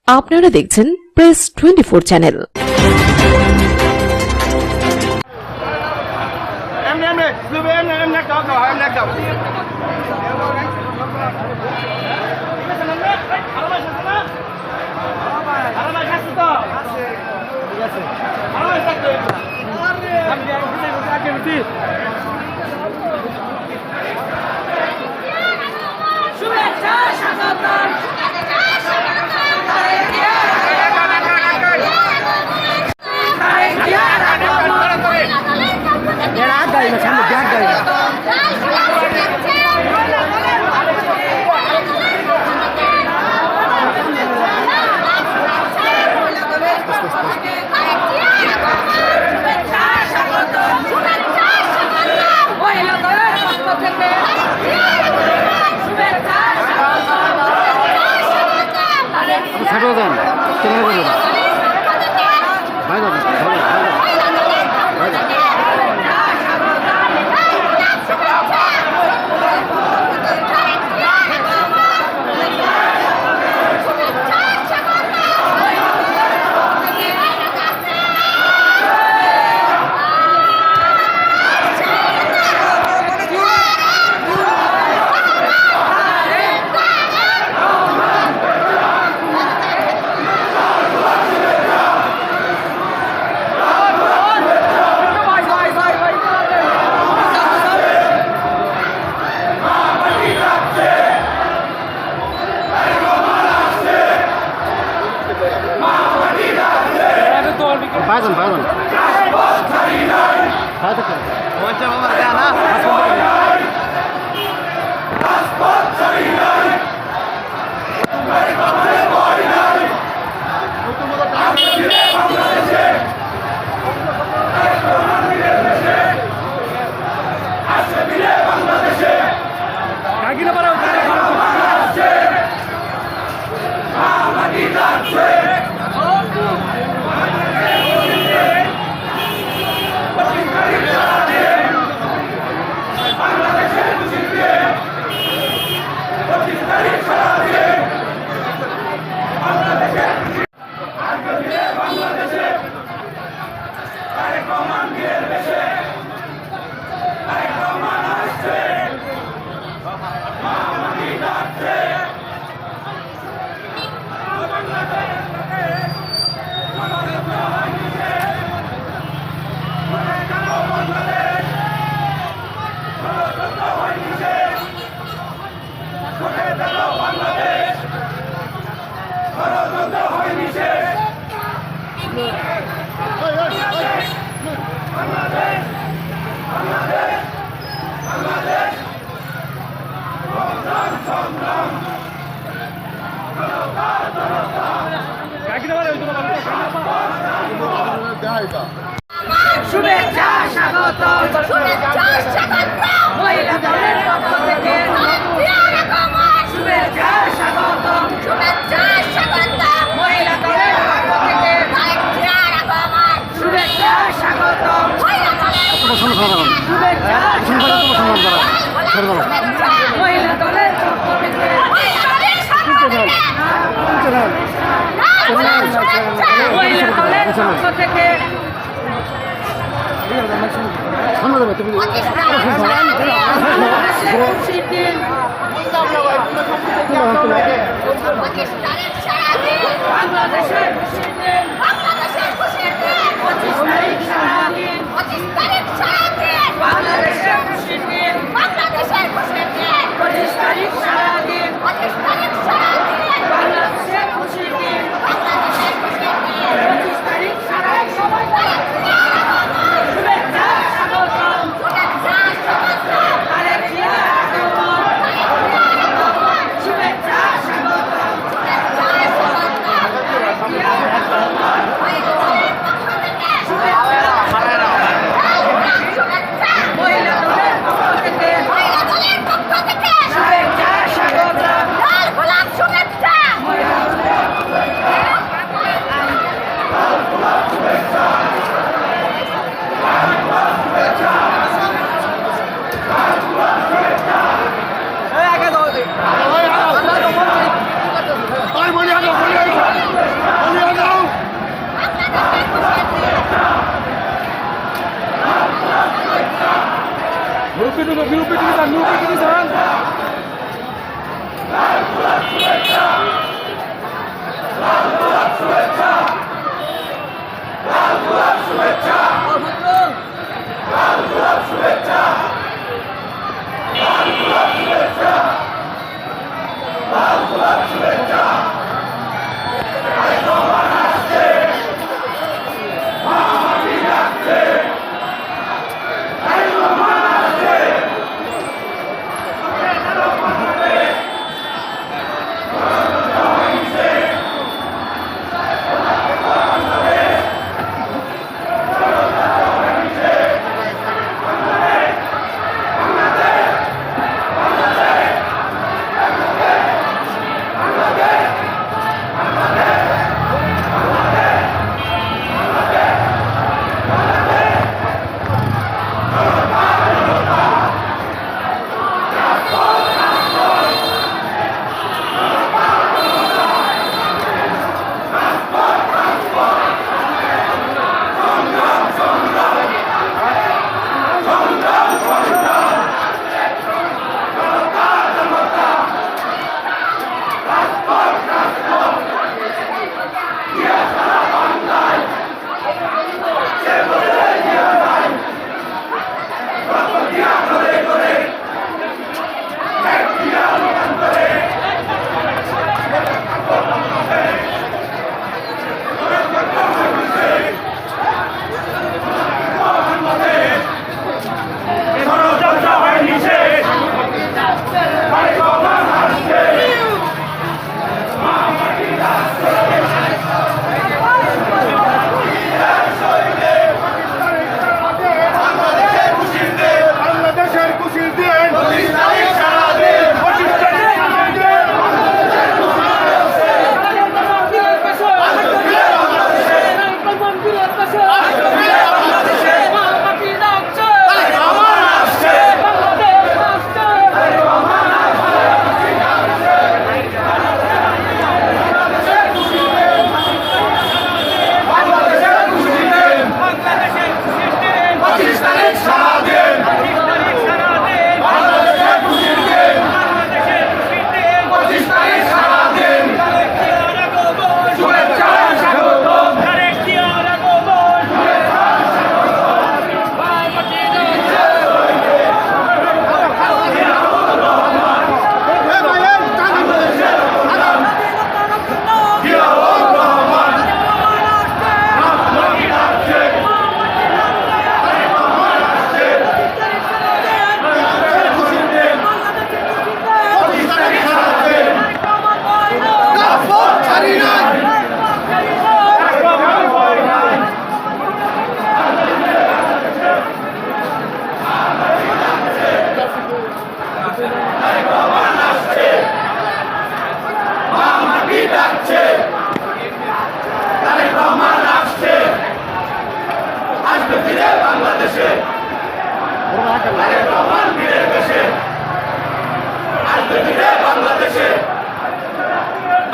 আপনারা দেখছেন press 24 channel. শুভেচ্ছা স্বাগত মহিলা দলের পক্ষ থেকে শুভেচ্ছা স্বাগত মহিলা দলের পক্ষ থেকে শুভেচ্ছা স্বাগত শুভেচ্ছা মহিলা দলের পক্ষ থেকে মহিলা দলের পক্ষ থেকে বাংলাদেশের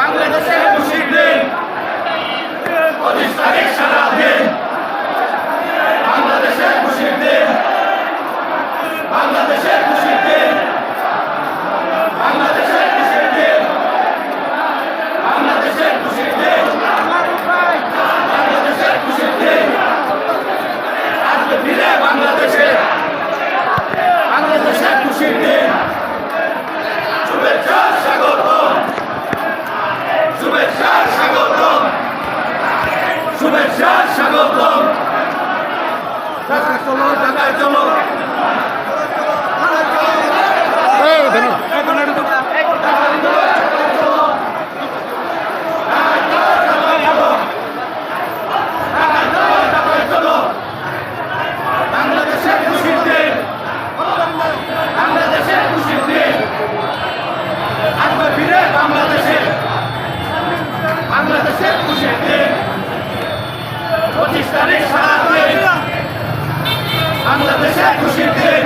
বাংলাদেশের মুসলিমদের প্রতিষ্ঠানের সারাদিন বাংলাদেশের মুসলিমদের বাংলাদেশের মুসলিমদের বাংলাদেশের মুসলিমদের বাংলাদেশের মুসলিমদের বাংলাদেশের মুসলিমদের আসবে ফিরে বাংলাদেশে বাংলাদেশের মুসলিমদের শুভেচ্ছা স্বাগতম শুভেচ্ছা স্বাগতম শুভেচ্ছা স্বাগতম চলো ঢাকায় চলো বাংলাদেশের মুসলিমদের বাংলাদেশের মুসলিমদের আসবে ফিরে বাংলাদেশে বাংলাদেশের মুসলিমদের প্রতিষ্ঠানের সারা বাংলাদেশের মুসলিমদের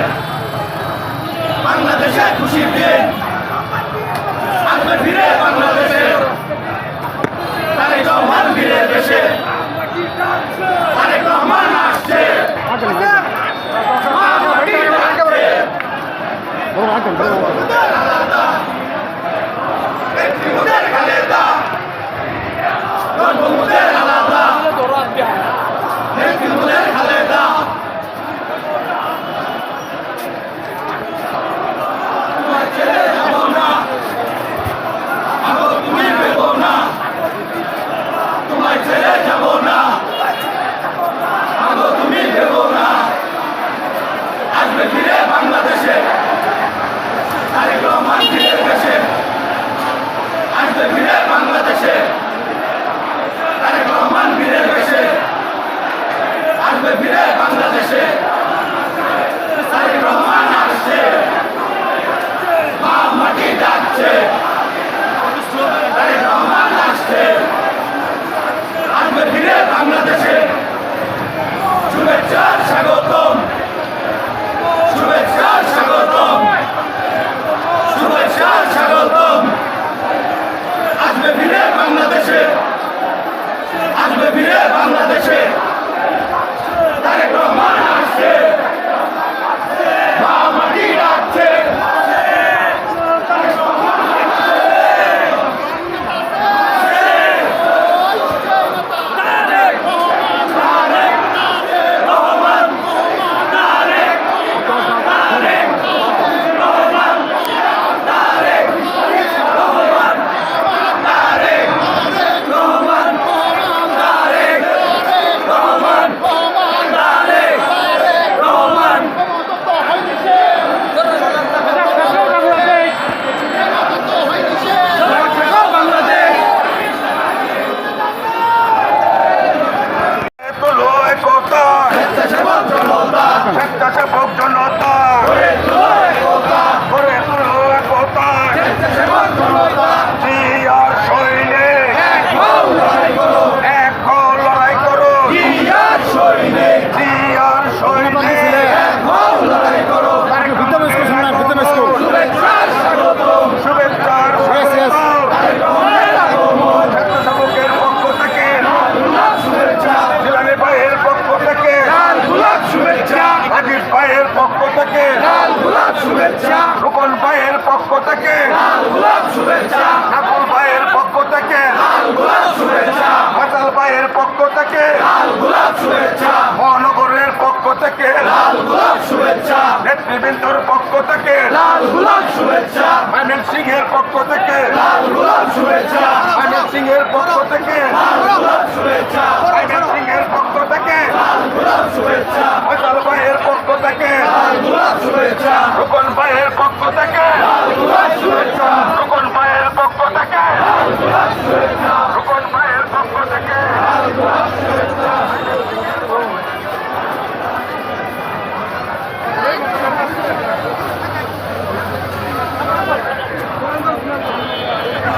ভাইয়ের পক্ষ থেকে লাল গোলাপ শুভেচ্ছা মহানগরের পক্ষ থেকে লাল গোলাপ শুভেচ্ছা নেতৃবৃন্দর পক্ষ থেকে লাল গোলাপ শুভেচ্ছা ময়মন সিং এর পক্ষ থেকে লাল গোলাপ শুভেচ্ছা ময়মন সিং এর পক্ষ থেকে লাল গোলাপ শুভেচ্ছা ময়মন সিং এর পক্ষ থেকে লাল গোলাপ শুভেচ্ছা ফয়সাল ভাইয়ের পক্ষ থেকে লাল গোলাপ শুভেচ্ছা রুকন ভাইয়ের পক্ষ থেকে লাল গোলাপ শুভেচ্ছা রুকন ভাইয়ের পক্ষ থেকে লাল গোলাপ শুভেচ্ছা রুকন ভাইয়ের পক্ষ থেকে লাল গোলাপ শুভেচ্ছা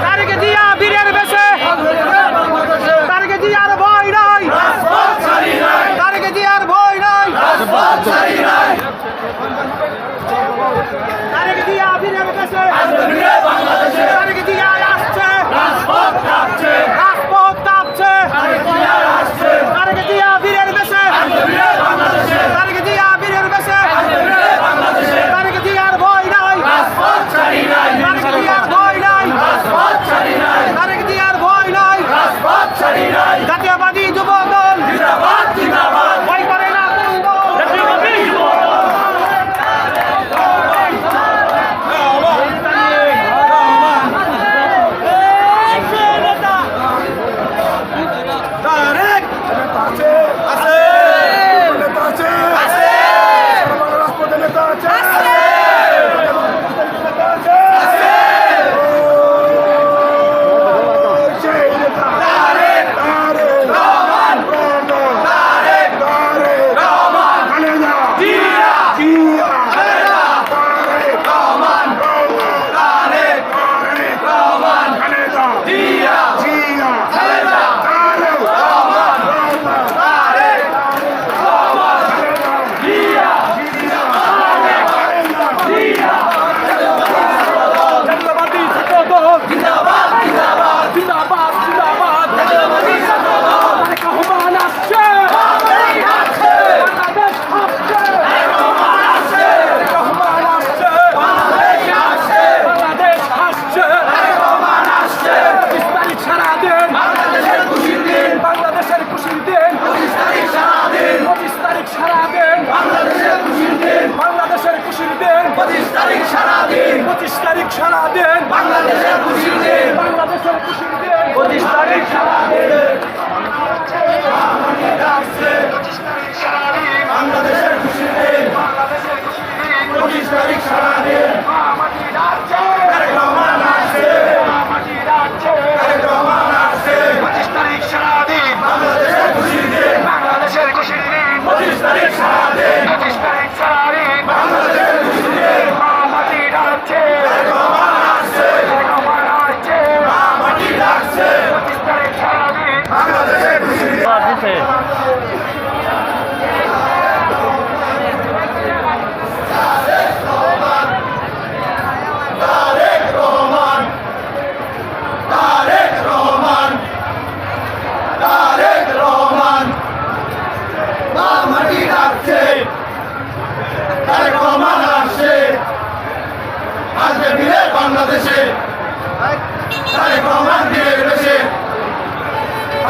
তারেক জিয়া বীরের বেশে তারেক জিয়ার ভয় নাই রাজপথ ছাড়ি নাই তারেক জিয়ার ভয় নাই রাজপথ ছাড়ি নাই তারেক জিয়া বীরের বেশে আসবে ফিরে বাংলাদেশে তারেক জিয়া আসছে রাজপথ কাঁপছে রাজপথ কাঁপছে তারেক জিয়া আসছে তারেক জিয়া বীরের বেশে আসবে ফিরে বাংলাদেশে তারেক জিয়া বীরের বেশে আসবে ফিরে বাংলাদেশে তারেক জিয়ার ভয় নাই রাজপথ ছাড়ি নাই তারেক জিয়ার ভয় নাই রাজপথ ছাড়ি নাই তারেক জিয়ার ভয় নাই রাজপথ ছাড়ি নাই জাতীয়বাদী যুব দল জিন্দাবাদ জিন্দাবাদ ভয় করে না কোন দল তারেক আছে আছে নেতা আছে আছে রাষ্ট্রপতি নেতা আছে আছে নেতা আছে আছে সেই নেতা তারেক তারেক রহমান তারেক রহমান খালেদা জিয়া জিয়া খালেদা তারেক রহমান তারেক রহমান খালেদা জিয়া জিয়া খালেদা তারেক রহমান তারেক রহমান জিয়া জিয়া জাতীয়বাদী ছাত্র দল জিন্দাবাদ জিন্দাবাদ জিন্দাবাদ জিন্দাবাদ জাতীয়বাদী ছাত্র দল তারেক রহমান আসছে বাংলাদেশ আসছে বাংলাদেশ আসছে রহমান আসছে রহমান আসছে বাংলাদেশ আসছে বাংলাদেশ আসছে রহমান আসছে 25 তারিখ সারাদিন বাংলাদেশের খুশির দিন বাংলাদেশের খুশির দিন 25 তারিখ সারাদিন 25 তারিখ সারাদিন বাংলাদেশের খুশির দিন বাংলাদেশের খুশির দিন 25 তারিখ সারাদিন 25 তারিখ সারাদিন বাংলাদেশের খুশির দিন বাংলাদেশের খুশির দিন 25 তারিখ সারাদিন বাংলাদেশের খুশির দিন 25 তারিখ সারাদিন তারেক রহমান আসছে তারেক রহমান আসছে 25 তারিখ সারাদিন বাংলাদেশের খুশির দিন বাংলাদেশের খুশির দিন 25 তারিখ সারাদিন 25 তারিখ সারাদিন বাংলাদেশের খুশির দিন মাটি ডাকছে তারেক রহমান আসছে রহমান আসছে মাটি ডাকছে 25 তারিখ সারাদিন বাংলাদেশের খুশির দিন তারেক রহমান তারেক রহমান তারেক রহমান মাটি ডাকছে তারেক রহমান আসছে আসবে ফিরে বাংলাদেশে তারেক রহমান ফিরে এসে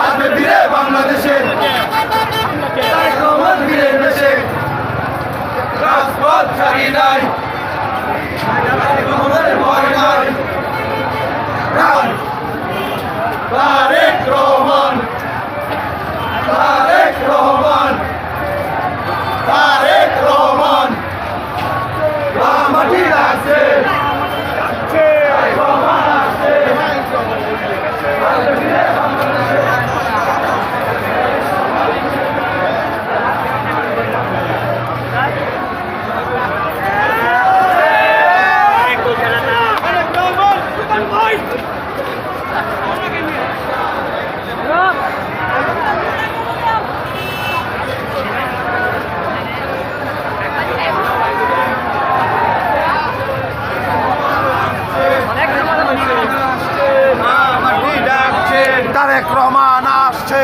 আসবে ফিরে বাংলাদেশে তারেক রহমান ফিরে এসে রাজপথ ছাড়ি নাই তারেক রহমানের ভয় নাই তারেক রহমান তারেক রহমান তারেক রহমান মাটি আছে তারেক রহমান আছে তারেক রহমান আসছে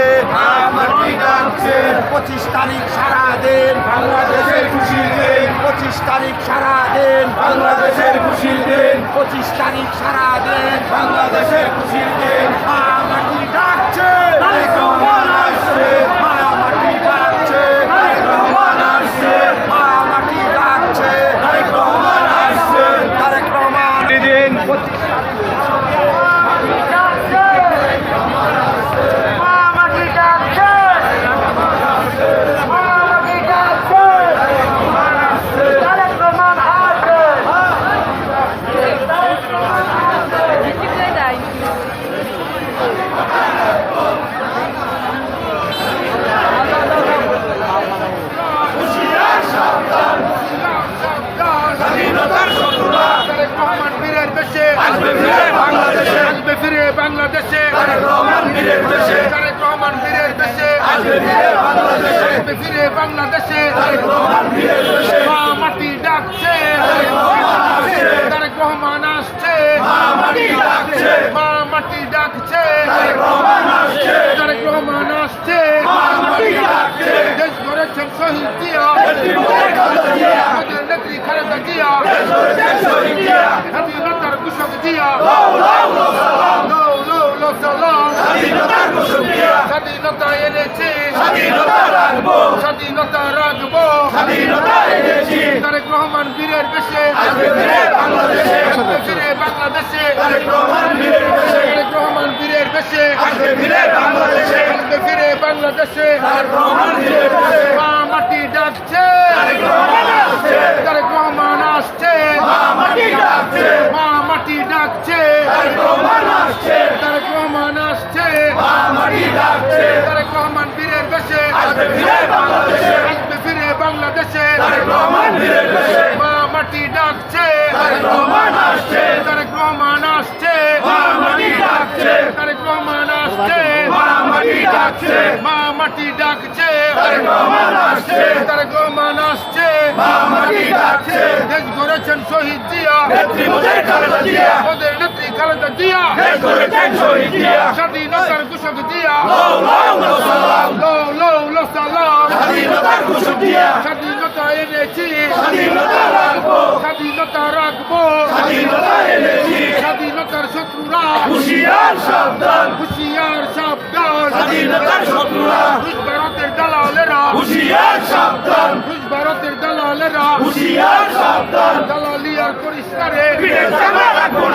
মাটি ডাকছে 25 তারিখ সারাদিন বাংলাদেশের খুশির দিন 25 তারিখ সারাদিন বাংলাদেশের খুশির দিন 25 তারিখ সারাদিন বাংলাদেশের খুশির দিন মাটি ডাকছে তারেক রহমান ফিরে বাংলাদেশে তারেক রহমান বীরের দেশে তারেক রহমান বীরের দেশে আসবে ফিরে বাংলাদেশে আসবে ফিরে বাংলাদেশে তারেক রহমান বীরের দেশে মা মাটি ডাকছে তারেক রহমান আসছে মা মাটি ডাকছে মা মাটি ডাকছে তারেক রহমান আসছে তারেক রহমান আসছে মা মাটি ডাকছে দেশ গড়েছেন শহীদ জিয়া নেত্রীদের খালেদা জিয়া আমাদের নেত্রী খালেদা জিয়া দেশ গড়েছেন শহীদ জিয়া স্বাধীনতার ঘোষক জিয়া লাউ লাউ লাউ সালাম লো লো লো সালাম স্বাধীনতার ঘোষক জিয়া স্বাধীনতা এনেছি স্বাধীনতা রাখবো স্বাধীনতা রাখবো স্বাধীনতা এনেছি তারেক রহমান বীরের বেশে আসবে ফিরে বাংলাদেশে আসবে ফিরে বাংলাদেশে তারেক রহমান বীরের দেশে তারেক রহমান বীরের বেশে আসবে ফিরে বাংলাদেশে আসবে ফিরে বাংলাদেশে তারেক রহমান বীরের দেশে মা মাটি ডাকছে তারেক রহমান আসছে তারেক রহমান আসছে মা মাটি ডাকছে মা মাটি ডাকছে তারেক রহমান আসছে তারেক রহমান আসছে মা মাটি ডাকছে তারেক রহমান বীরের বেশে আসবে ফিরে বাংলাদেশে আসবে ফিরে বাংলাদেশে তারেক রহমান বীরের দেশে মা মাটি ডাকছে তারেক রহমান আসছে তারেক রহমান আসছে মা মাটি ডাকছে তারেক রহমান আসছে মা মাটি ডাকছে মা মাটি ডাকছে তারেক রহমান আসছে তারেক রহমান আসছে মা মাটি ডাকছে দেশ গড়েছেন শহীদ জিয়া নেত্রী মোদের খালেদা জিয়া ওদের নেত্রী খালেদা জিয়া দেশ গড়েছেন শহীদ জিয়া স্বাধীনতার ঘোষক জিয়া লাউ লাউ লাউ সালাম লো লো লো সালাম স্বাধীনতার ঘোষক জিয়া স্বাধীনতা এনেছি স্বাধীনতা রাখবো স্বাধীনতা রাখবো স্বাধীনতা এনেছি স্বাধীনতার শত্রুরা হুশিয়ার সাবধান হুশিয়ার সাবধান স্বাধীনতার শত্রুরা রুশ ভারতের দালালেরা হুশিয়ার সাবধান রুশ ভারতের দালালেরা হুশিয়ার সাবধান দালালি আর পরিষ্কারে পিঠে চামড়া রাখবো